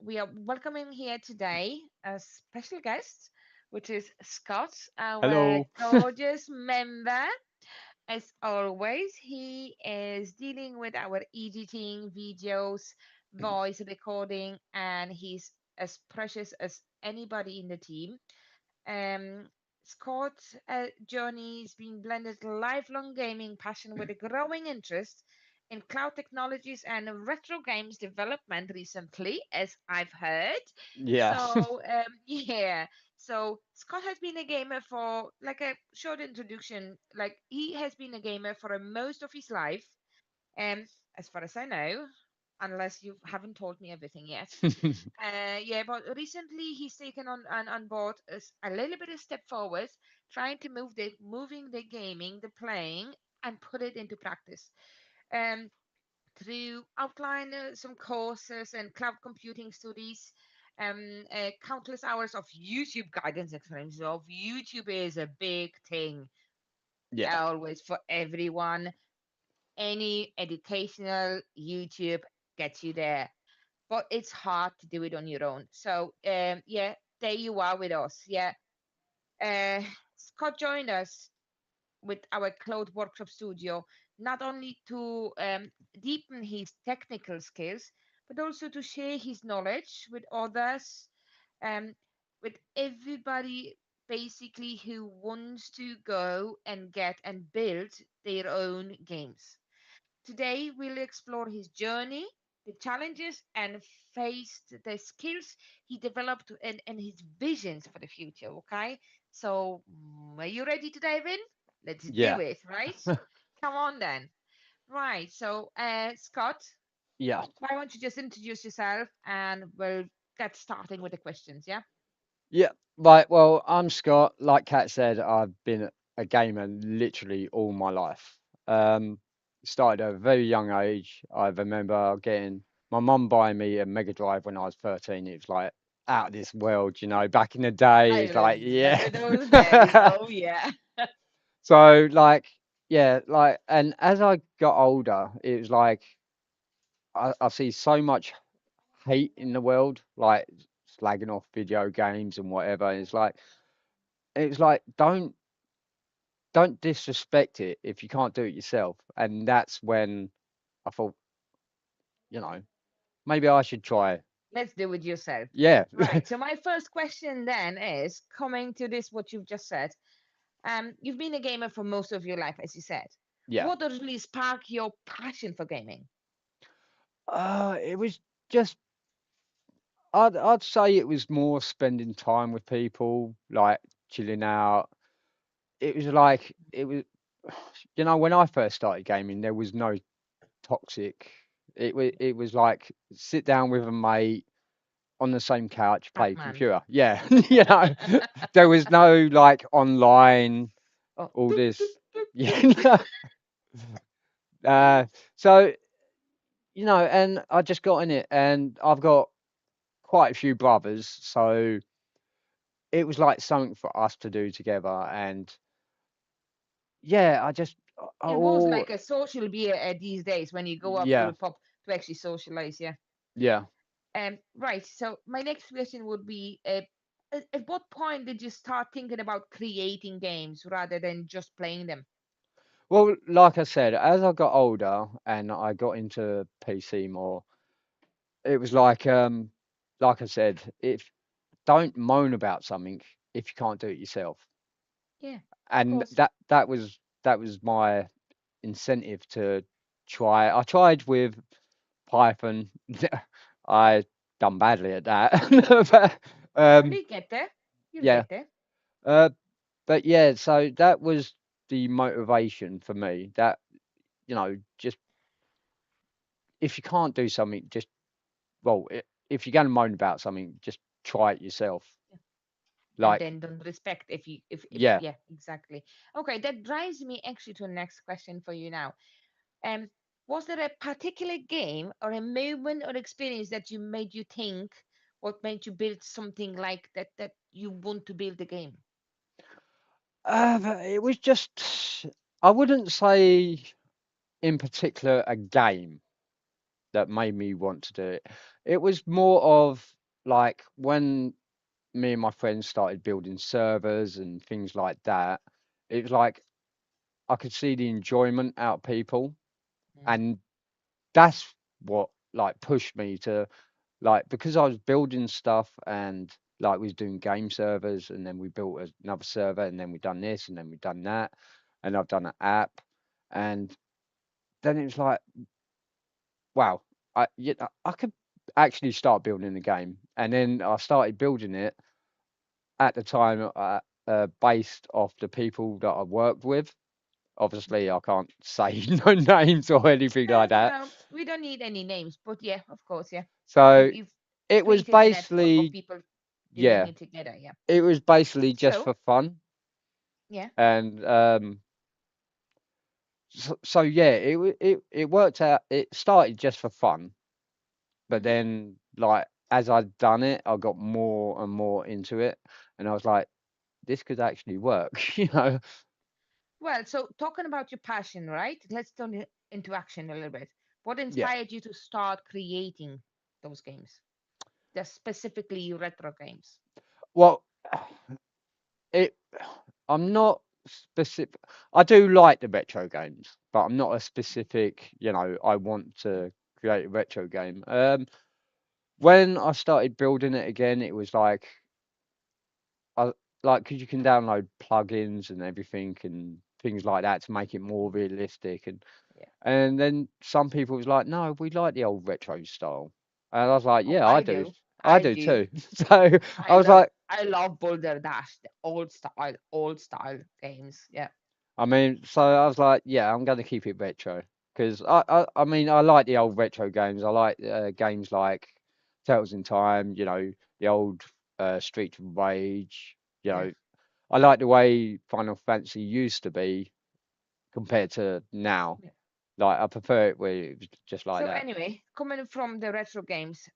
we are welcoming here today a special guest, which is Scott, our Hello. gorgeous member. As always, he is dealing with our editing, videos, voice recording, and he's as precious as anybody in the team. Um, Scott's journey has been blended lifelong gaming passion with a growing interest in cloud technologies and retro games development recently, as I've heard. Yeah. So, yeah. So, Scott has been a gamer for, like a short introduction, like he has been a gamer for most of his life. Um, as far as I know, unless you haven't told me everything yet. Yeah, but recently he's taken on board a little bit of step forward, trying to moving the gaming, the playing, and put it into practice. Um, through outline some courses and cloud computing studies, countless hours of YouTube guidance experience. Of YouTube is a big thing Yeah. always for everyone. Any educational YouTube gets you there, but it's hard to do it on your own. So yeah, there you are with us. Yeah, uh, Scott joined us with our cloud workshop studio, not only to deepen his technical skills, but also to share his knowledge with others, um, with everybody basically who wants to go and get and build their own games. Today, we'll explore his journey, the challenges, and face the skills he developed and his visions for the future. Okay, so are you ready to dive in? Let's do Yeah. it, right? Come on then. Right, so Scott, Yeah. why don't you just introduce yourself and we'll get starting with the questions, yeah? Yeah. Right. Well, I'm Scott. Like Kat said, I've been a gamer literally all my life. Um, Started at a very young age. I remember getting my mum buying me a Mega Drive when I was 13. It was like out of this world, back in the day. I It's like, remember yeah. those days. Oh yeah. So, like, yeah, like, and as I got older, it was like I see so much hate in the world, like slagging off video games and whatever. It's like don't disrespect it if you can't do it yourself. And that's when I thought, you know, maybe I should try. Let's do it yourself. Yeah, Right. So my first question then is coming to this what you've just said. You've been a gamer for most of your life, as you said. yeah. What really sparked your passion for gaming? It was just I'd say it was more spending time with people, like chilling out. It was like it was, when I first started gaming, there was no toxic. It was like sit down with a mate on the same couch, play Pac-Man. computer. Yeah, there was no like online, Oh, all doop, doop, this. doop, doop. Yeah. So and I just got in it, and I've got quite a few brothers, so it was like something for us to do together. And yeah, It was oh like a social beer these days when you go up to yeah, the pub to actually socialize. Yeah. yeah. Right. So my next question would be, at what point did you start thinking about creating games rather than just playing them? Well, like I said, as I got older and I got into PC more, it was like I said, if don't moan about something if you can't do it yourself. Yeah, of And course. that was my incentive to try. I tried with Python. I done badly at that. But, We get there. You'll yeah. get there. Uh, but yeah, so that was the motivation for me. That just if you can't do something, just well, if you're going to moan about something, just try it yourself. And Like, then don't respect if yeah. yeah, exactly. Okay, that drives me actually to the next question for you now. Um, was there a particular game or a moment or experience that you made you think what made you build something like that you want to build a game? It was just, I wouldn't say in particular a game that made me want to do it. it was more of like when me and my friends started building servers and things like that. It was like I could see the enjoyment out of people, Mm. and that's what like pushed me to like, because I was building stuff and like we was doing game servers, and then we built another server, and then we done this, and then we done that, and I've done an app, and then it was like, wow, I could actually start building a game, and then I started building it at the time, based off the people that I worked with. Obviously, I can't say no names or anything like No, that. no, we don't need any names, but yeah, of course, yeah. So You've it was created a network of basically, people doing yeah, it together, yeah. it was basically just So, for fun. yeah. And so yeah, it worked out. It started just for fun, but Mhm. then like as I'd done it, I got more and more into it, and I was like, this could actually work, you know? Well, so talking about your passion, right? Let's turn it into action a little bit. What Yeah. inspired you to start creating those games? The specifically retro games. Well, it. I'm not specific. I do like the retro games, but I'm not a specific. You know, I want to create a retro game. When I started building it again, it was like I like because you can download plugins and everything and things like that to make it more realistic. Yeah. And then some people was like, no, we like the old retro style. And I was like, Oh, yeah, I I do. do. I I do do. too. So I was like, I love Boulder Dash, the old style games. Yeah. I mean, so I was like, yeah, I'm going to keep it retro because I mean, I like the old retro games. I like games like Tales in Time, you know, the old Street of Rage. You Yeah. know, I like the way Final Fantasy used to be compared to now. Yeah. Like, I prefer it where it was just like So that. anyway, coming from the retro games,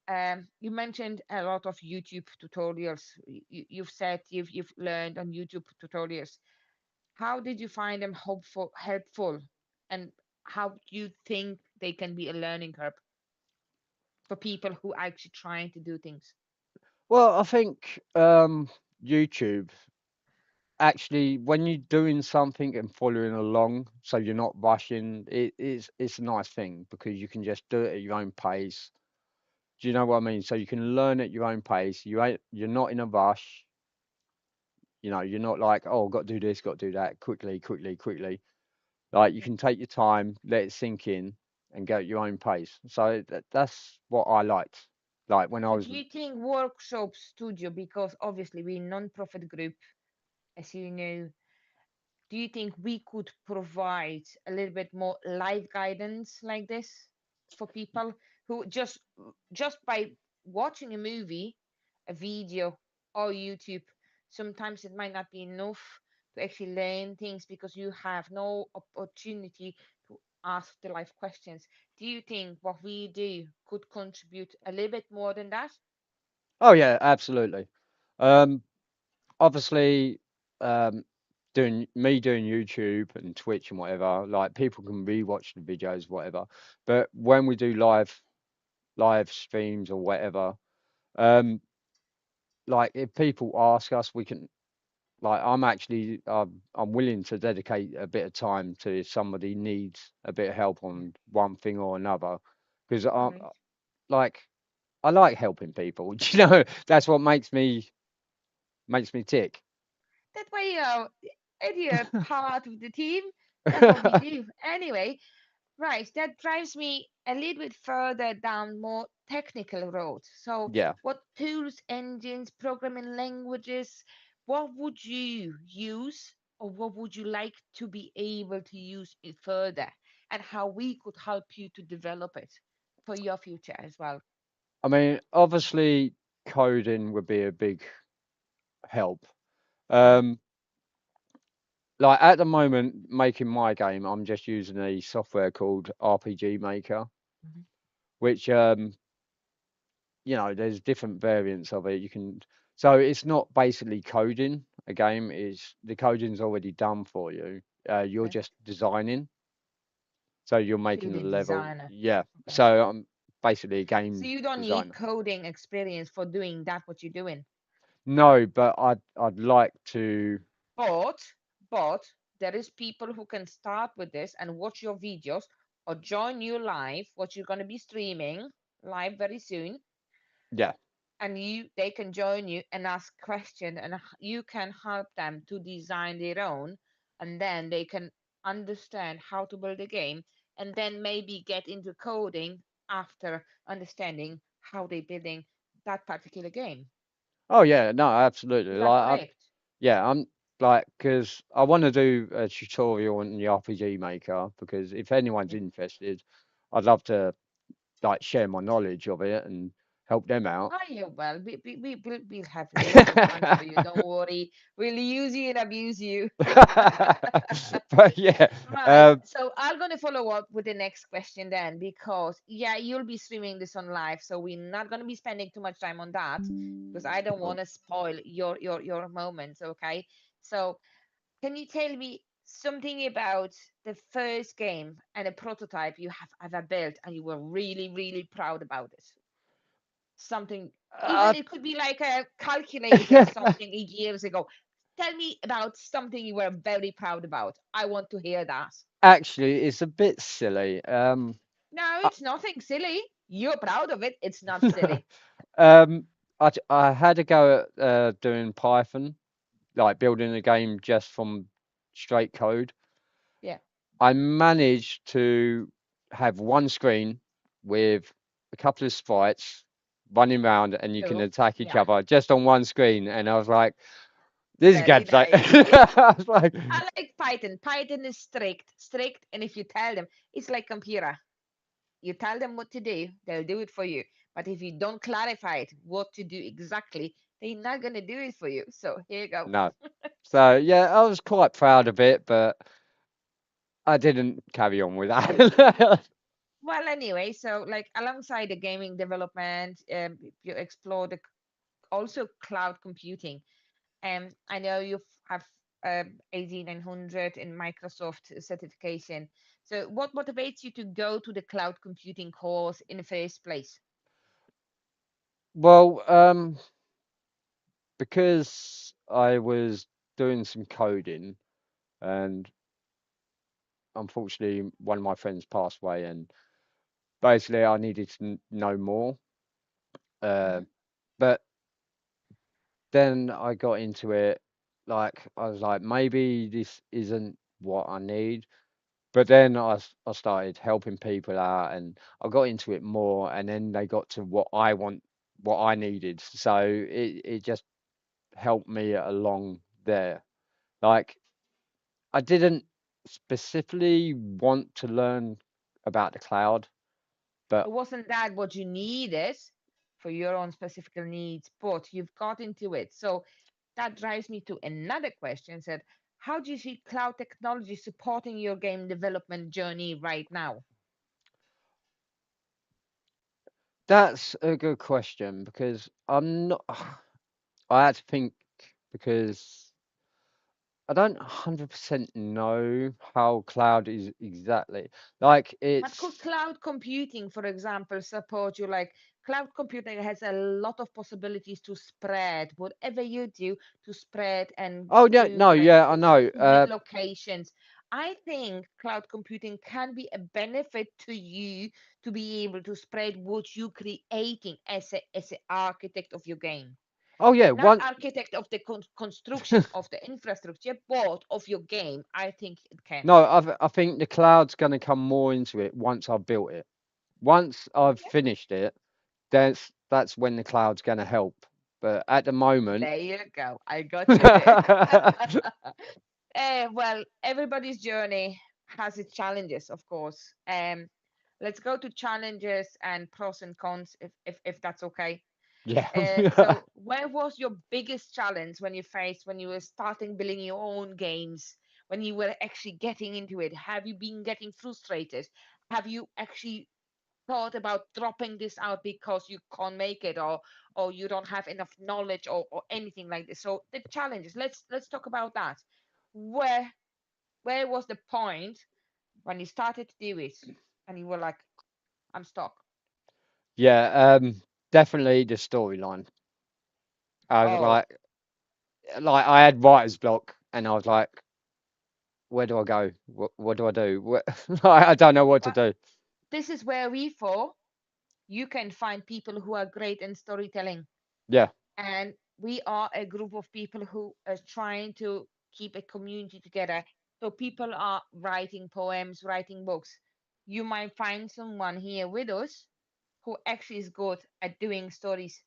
you mentioned a lot of YouTube tutorials. You've said you've learned on YouTube tutorials. How did you find them helpful, and how do you think they can be a learning curve for people who are actually trying to do things? Well, I think YouTube actually, when you're doing something and following along, so you're not rushing, it's a nice thing because you can just do it at your own pace. Do you know what I mean? So you can learn at your own pace. You're not in a rush. You know, you're not like, oh, got to do this, got to do that, quickly, quickly, quickly. Like you Yeah. can take your time, let it sink in, and go at your own pace. So that's what I liked. Like when I So was, do you think workshop studio, because obviously we're a non-profit group, as you know, do you think we could provide a little bit more live guidance like this for people who just by watching a movie, a video, or YouTube, sometimes it might not be enough to actually learn things because you have no opportunity to ask the live questions. Do you think what we do could contribute a little bit more than that? oh yeah, absolutely. Um, obviously, um, doing YouTube and Twitch and whatever, like people can rewatch the videos, whatever. But when we do live streams or whatever, um, like if people ask us, we can like I'm willing to dedicate a bit of time to if somebody needs a bit of help Yeah. on one thing or another, because Great. like I like helping people. You know, that's what makes me tick. That way, you're part of the team. That's what we do. Anyway, right, that drives me a little bit further down more technical road. So, Yeah. what tools, engines, programming languages, what would you use or what would you like to be able to use it further? And how we could help you to develop it for your future as well. I mean, obviously, coding would be a big help. Mhm, Um, like at the moment, making my game, I'm just using a software called RPG Maker, mhm. which you know, there's different variants of it. You can, so it's not basically coding a game. Is the coding's already done for you. You're Okay. just designing, so you're So you're making a the level. designer. Yeah. Okay. So basically a So game you don't need designer. coding experience for doing that what you're doing. No, but I'd like to. But but there is people who can start with this and watch your videos or join you live, what you're going to be streaming live very soon, Yeah. and they can join you and ask questions, and you can help them to design their own, and then they can understand how to build a game, and then maybe get into coding after understanding how they're building that particular game. Oh yeah, no, absolutely. Is that Like, correct? yeah, I'm like, because I want to do a tutorial on the RPG Maker because if anyone's interested, I'd love to like share my knowledge of it and help them out. Oh, yeah, well, we'll have loads of time for you. Don't worry. We'll use you and abuse you. But yeah, Right. um, So I'm going to follow up with the next question then, because yeah, you'll be streaming this on live, so we're not going to be spending too much time on that because I don't want oh, to spoil your moments. Okay. So can you tell me something about the first game and a prototype you have ever built and you were really, really proud about it? Something, even uh, it could be like a calculator, something years ago. Tell me about something you were very proud about. I want to hear that. actually, it's a bit silly. No, I, it's nothing silly. You're proud of it. It's not silly. um, I had to go at doing Python, like building a game just from straight code. Yeah. I managed to have one screen with a couple of sprites running around and you can Cool. attack each Yeah. other just on one screen. And I was like, this Very game's like, nice. I was like, I like Python. Python is strict, and if you tell them, it's like computer. You tell them what to do, they'll do it for you. But if you don't clarify it, what to do exactly, they're not gonna do it for you. So here you go. no. So yeah, I was quite proud of it, but I didn't carry on with that. Well, anyway, so like alongside the gaming development, you explore the also cloud computing. I know you have 8900 in Microsoft certification. So, what motivates you to go to the cloud computing course in the first place? Well, because I was doing some coding and unfortunately one of my friends passed away and basically I needed to know more. Uh, Hmm. but then I got into it, like I was like, maybe this isn't what I need. But then I started helping people out and I got into it more and then they got to what I want, what I needed. So it just helped me along there. Like I didn't specifically want to learn about the cloud, It but wasn't that what you needed for your own specific needs, but you've got into it. So that drives me to another question. Said, how do you see cloud technology supporting your game development journey right now? that's a good question because I'm not. I had to think because I don't 100% know how cloud is exactly. Like But could it's. cloud computing, for example, support you? Like cloud computing has a lot of possibilities to spread whatever you do, to spread and Oh yeah, do no, like yeah, I know. distributed locations. I think cloud computing can be a benefit to you to be able to spread what you're creating as a architect of your game. Oh yeah, Not one. architect of the construction of the infrastructure, but of your game. I think it can. No, I think the cloud's going to come more into it once I've built it. Once I've Okay. finished it, that's when the cloud's going to help. But at the moment, There you go. I got you there. Well, everybody's journey has its challenges, of course. Let's go to challenges and pros and cons, if that's okay. yeah. So, where was your biggest challenge when you faced when you were starting building your own games? When you were actually getting into it, have you been getting frustrated? Have you actually thought about dropping this out because you can't make it, or you don't have enough knowledge, or anything like this? So the challenges, let's talk about that. Where where was the point when you started to do it and you were like, I'm stuck? Yeah, definitely the storyline. I was Oh, like I had writer's block, and I was like, where do I go? What do I do? I don't know what to well, do. this is where we fall. You can find people who are great in storytelling, Yeah, and we are a group of people who are trying to keep a community together. So people are writing poems, writing books. You might find someone here with us who actually is good at doing stories,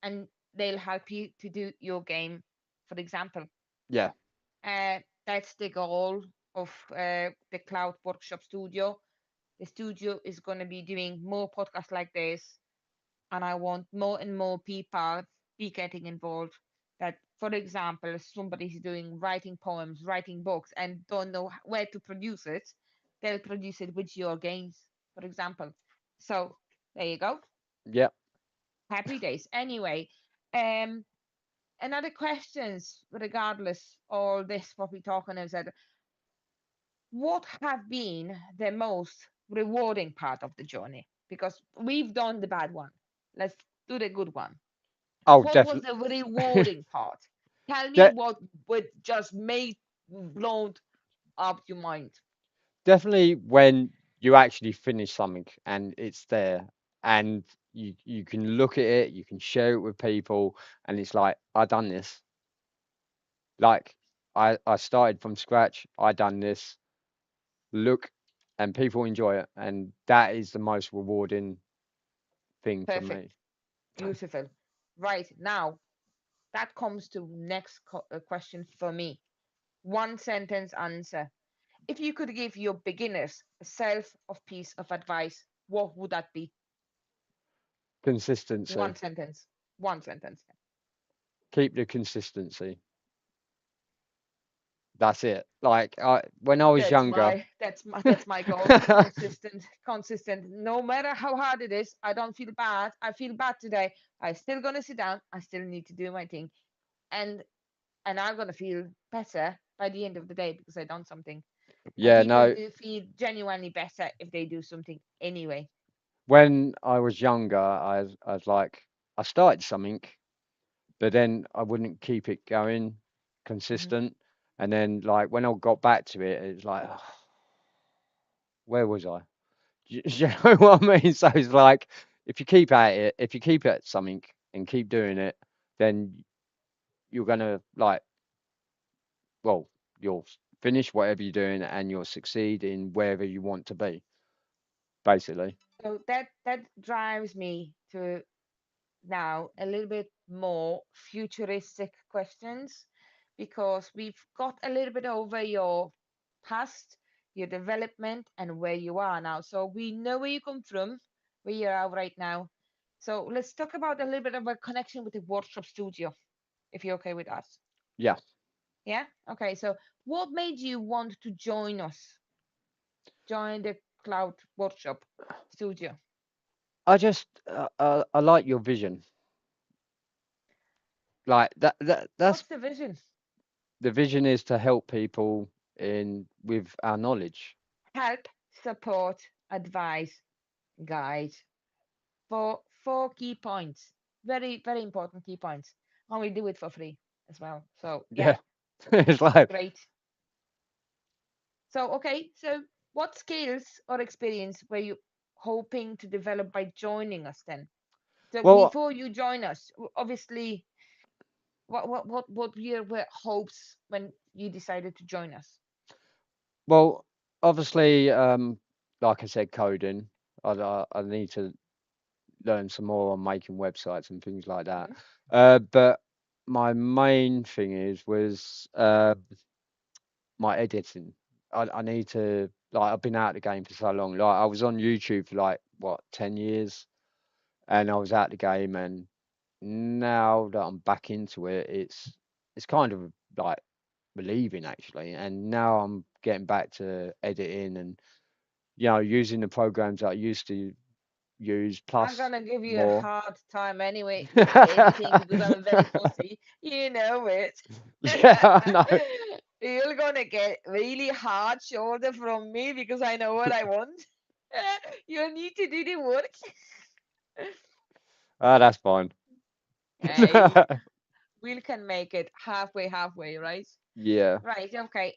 and they'll help you to do your game, for example. yeah, That's the goal of the Cloud Workshop Studio. The studio is going to be doing more podcasts like this, and I want more and more people be getting involved. That, for example, somebody's doing writing poems, writing books, and don't know where to produce it, they'll produce it with your games, for example. So there you go. yeah. Happy days. Anyway, um, another questions, regardless all this what we're talking is that what have been the most rewarding part of the journey? Because we've done the bad one. Let's do the good one. Oh, What was definitely. the rewarding part? Tell me De- what would just made blown up your mind. Definitely when you actually finish something and it's there, and you can look at it, you can share it with people, and it's like, I done this. Like I started from scratch. I done this. Look, and people enjoy it, and that is the most rewarding thing for Perfect. me. Beautiful. Right now, that comes to next question for me. One sentence answer. If you could give your beginners a self of piece of advice, what would that be? Consistency. One sentence. One sentence. Keep the consistency. That's it. Like when I was younger. That's my goal. Consistent, consistent. No matter how hard it is, I don't feel bad. I feel bad today. I still gonna sit down. I still need to do my thing, and and I'm gonna feel better by the end of the day because I done something. And Yeah, people no. do feel genuinely better if they do something anyway. When I was younger, I was like, I started something, but then I wouldn't keep it going Hmm. consistent. And then like when I got back to it, it's like, where was I? You know what I mean? So it's like, if you keep at it, if you keep at something and keep doing it, then you're gonna like, well, you'll finish whatever you're doing and you'll succeed in wherever you want to be, basically. So that drives me to now a little bit more futuristic questions because we've got a little bit over your past, your development, and where you are now. So we know where you come from, where you are right now. So let's talk about a little bit of a connection with the workshop studio, if you're okay with us. Yeah. Yeah? Okay. So what made you want to join us, join the Cloud Workshop studio? I just I like your vision. Like that's What's the vision? the vision is to help people in with our knowledge. Help, support, advise, guide. For four key points. Very, very important key points. And we do it for free as well. So yeah, Yeah. It's like, great. So okay, so what skills or experience were you hoping to develop by joining us then? So well, before you join us, obviously, what were hopes when you decided to join us? well, obviously, like I said, coding. I need to learn some more on making websites and things like that. Mhm. But my main thing was my editing. I need to, like, I've been out of the game for so long. Like I was on YouTube for like what 10 years, and I was out the game, and now that I'm back into it, it's kind of like relieving actually. And now I'm getting back to editing and using the programs that I used to use I'm plus gonna give you a more. hard time anyway with editing because I'm very fussy. You know it. Yeah, I know. You're gonna get really hard shoulder from me because I know what I want. You need to do the work. Ah, that's fine. Hey, we can make it halfway, halfway, right? Yeah. Right. Okay.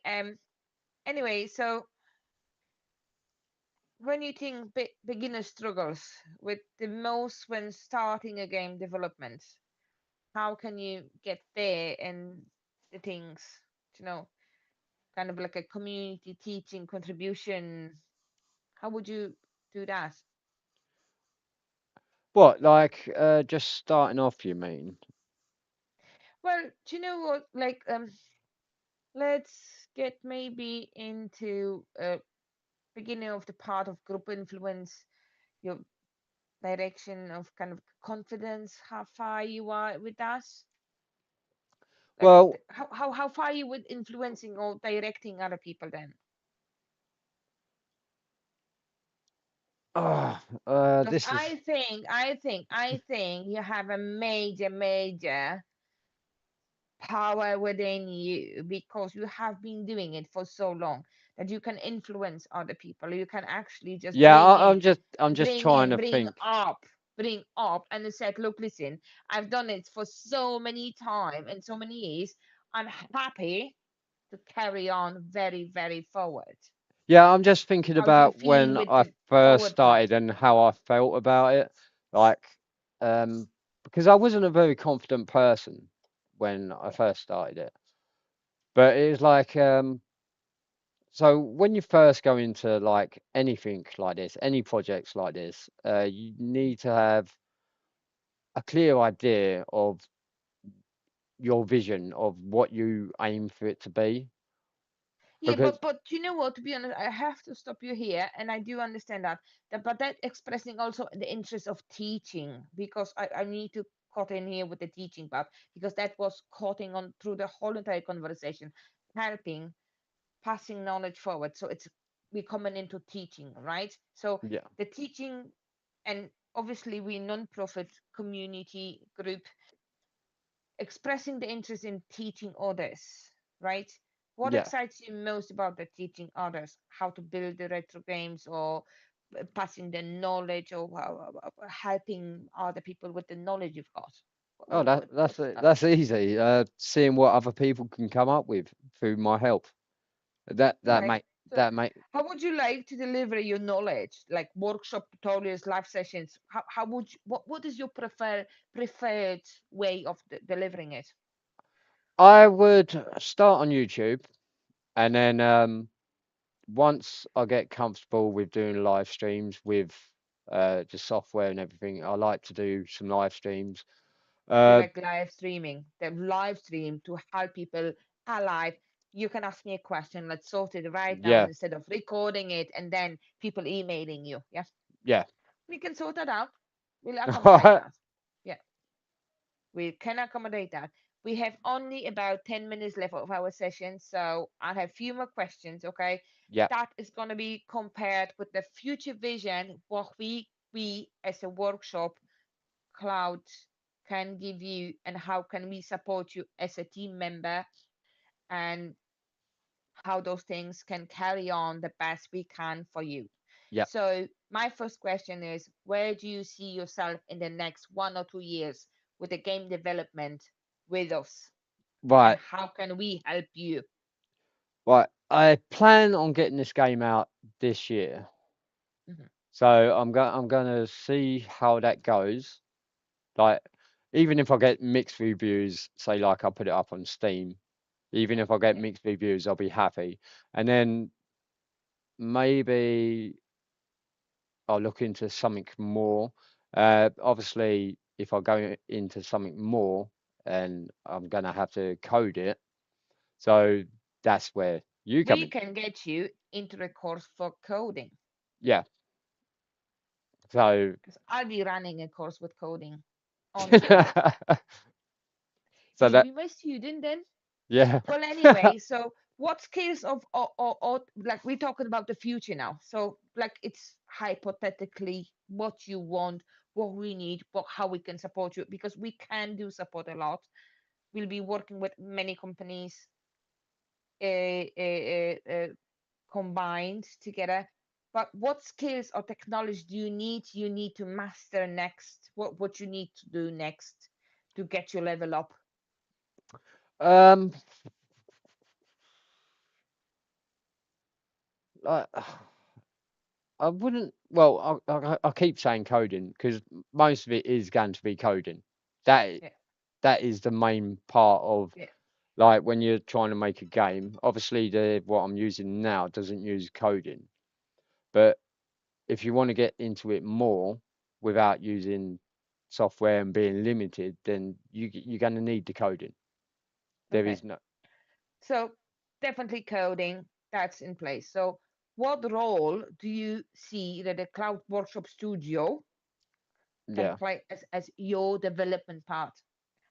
Anyway, so when you think beginner struggles with the most when starting a game development, how can you get there and the things, you know, kind of like a community teaching contribution? How would you do that? What, like, just starting off, you mean? Well, do you know what? Like, let's get maybe into beginning of the part of group influence, your direction of kind of confidence, how far you are with that, like Well, how far you with influencing or directing other people then? uh, Because this is, I think you have a major power within you because you have been doing it for so long that you can influence other people. You can actually just yeah, I'm just bring trying in, to think. bring up, and said, look, listen, I've done it for so many time and so many years. I'm happy to carry on very forward. Yeah, I'm just thinking How do you about feel when with I the first forward part? started and how I felt about it. Like, um, because I wasn't a very confident person when I first started it. But it was like, so when you first go into like anything like this, any projects like this, you need to have a clear idea of your vision of what you aim for it to be. Yeah, Because but you know what? To be honest, I have to stop you here, and I do understand that. But that expressing also the interest of teaching, because I need to cut in here with the teaching part, because that was cutting on through the whole entire conversation, helping passing knowledge forward. So it's we coming into teaching, right? So yeah, the teaching, and obviously we non-profit community group expressing the interest in teaching others, right? What yeah. excites you most about the teaching others? How to build the retro games, or passing the knowledge, or helping other people with the knowledge you've got? Oh, What's that's easy. Seeing what other people can come up with through my help. That all that right? make So, that make how would you like to deliver your knowledge, like workshop, tutorials, live sessions? How would you, what is your preferred way of delivering it? I would start on YouTube and then once I get comfortable with doing live streams with the software and everything, I like to do some live streams. You Uh, like live streaming, the live stream to help people alive. You can ask me a question. Let's sort it right now yeah, instead of recording it and then people emailing you. Yes, yeah. we can sort that out. We'll accommodate that. Yeah, we can accommodate that. We have only about 10 minutes left of our session, so I have few more questions. Okay, Yeah, that is going to be compared with the future vision, what we as a workshop cloud can give you, and how can we support you as a team member, and how those things can carry on the best we can for you. yeah. So my first question is, where do you see yourself in the next 1 or 2 years with the game development with us, and Right, how can we help you? right. I plan on getting this game out this year. Mhm. So I'm gonna see how that goes. Like, even if I get mixed reviews, say like I put it up on Steam, even if I get Yeah. mixed reviews, I'll be happy. And then maybe I'll look into something more. Obviously, if I go into something more, and I'm gonna have to code it, so that's where you come We in. can get you into a course for coding, Yeah. So, because I'll be running a course with coding on Zoom. so You'll that be my student then. yeah, Well, anyway, so what skills of or like we're talking about the future now. So like it's hypothetically what you want, what we need, what how we can support you, because we can do support a lot. We'll be working with many companies uh, uh, uh, uh, combined together. But what skills or technology do you need? You need to master next. What you need to do next to get your level up? Um, like, I wouldn't. Well, I keep saying coding because most of it is going to be coding. That Yeah, that is the main part of, yeah. like, when you're trying to make a game. Obviously, the what I'm using now doesn't use coding, but if you want to get into it more without using software and being limited, then you're going to need the coding. There Okay. is no. So definitely coding, that's in place. So what role do you see that the Cloud Workshop Studio can Yeah. play as your development part?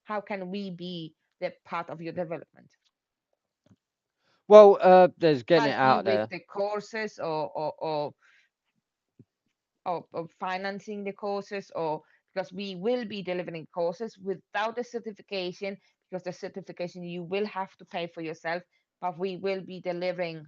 How can we be the part of your development? Well, there's getting it Help you out with there. the courses or financing the courses, or because we will be delivering courses without the certification, because the certification you will have to pay for yourself, but we will be delivering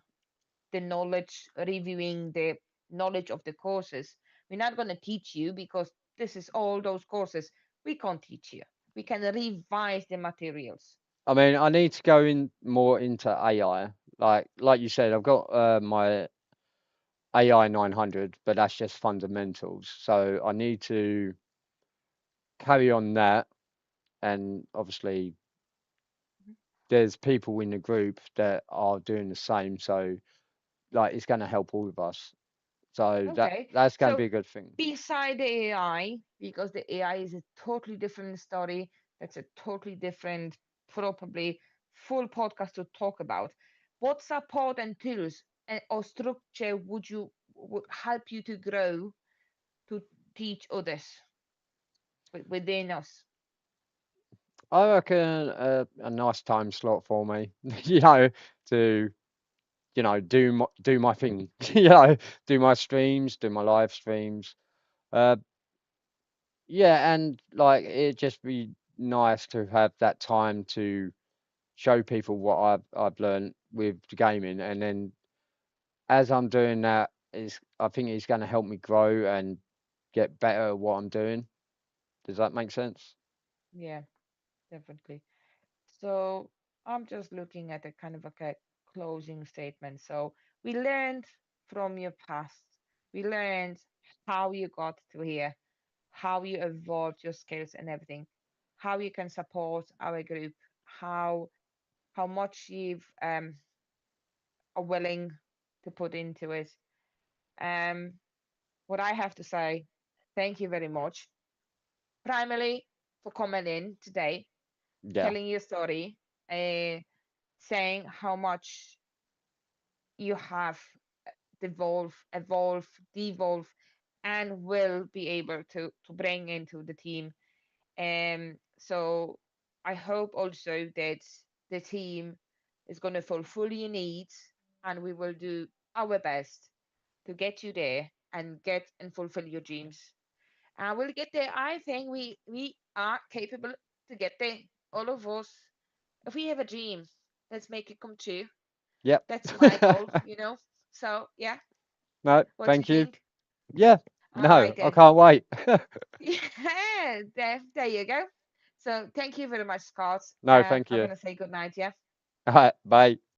the knowledge, reviewing the knowledge of the courses. We're not going to teach you because this is all those courses. We can't teach you. We can revise the materials. I mean, I need to go in more into AI. Like you said, I've got my AI 900, but that's just fundamentals. So I need to carry on that, and obviously there's people in the group that are doing the same. So like it's going to help all of us. So Okay. that's going to So be a good thing. beside the AI, because the AI is a totally different story, that's a totally different, probably full podcast to talk about. What support and tools or structure would help you to grow to teach others within us? I reckon a nice time slot for me, you know, to do my thing, do my streams, do my live streams. Uh, yeah, and like it'd just be nice to have that time to show people what I've learned with the gaming, and then as I'm doing that, is I think it's going to help me grow and get better at what I'm doing. Does that make sense? Yeah, definitely. So I'm just looking at a kind of like a closing statement. So we learned from your past. We learned how you got to here, how you evolved your skills and everything, how you can support our group, how much you've are willing to put into it. Um, what I have to say, thank you very much. Primarily for coming in today, Yeah. telling your story, uh, saying how much you have devolve, and will be able to bring into the team. So I hope also that the team is going to fulfill your needs, and we will do our best to get you there and get and fulfill your dreams. And we'll get there. I think we are capable to get there. All of us. If we have a dream, let's make it come true. Yep. That's my goal. So yeah, No, what do you thank you. think? Yeah. All No, right I then. can't wait. Yeah, there you go. So thank you very much, Scott. No, thank I'm you. gonna say good night, yeah. All right, bye.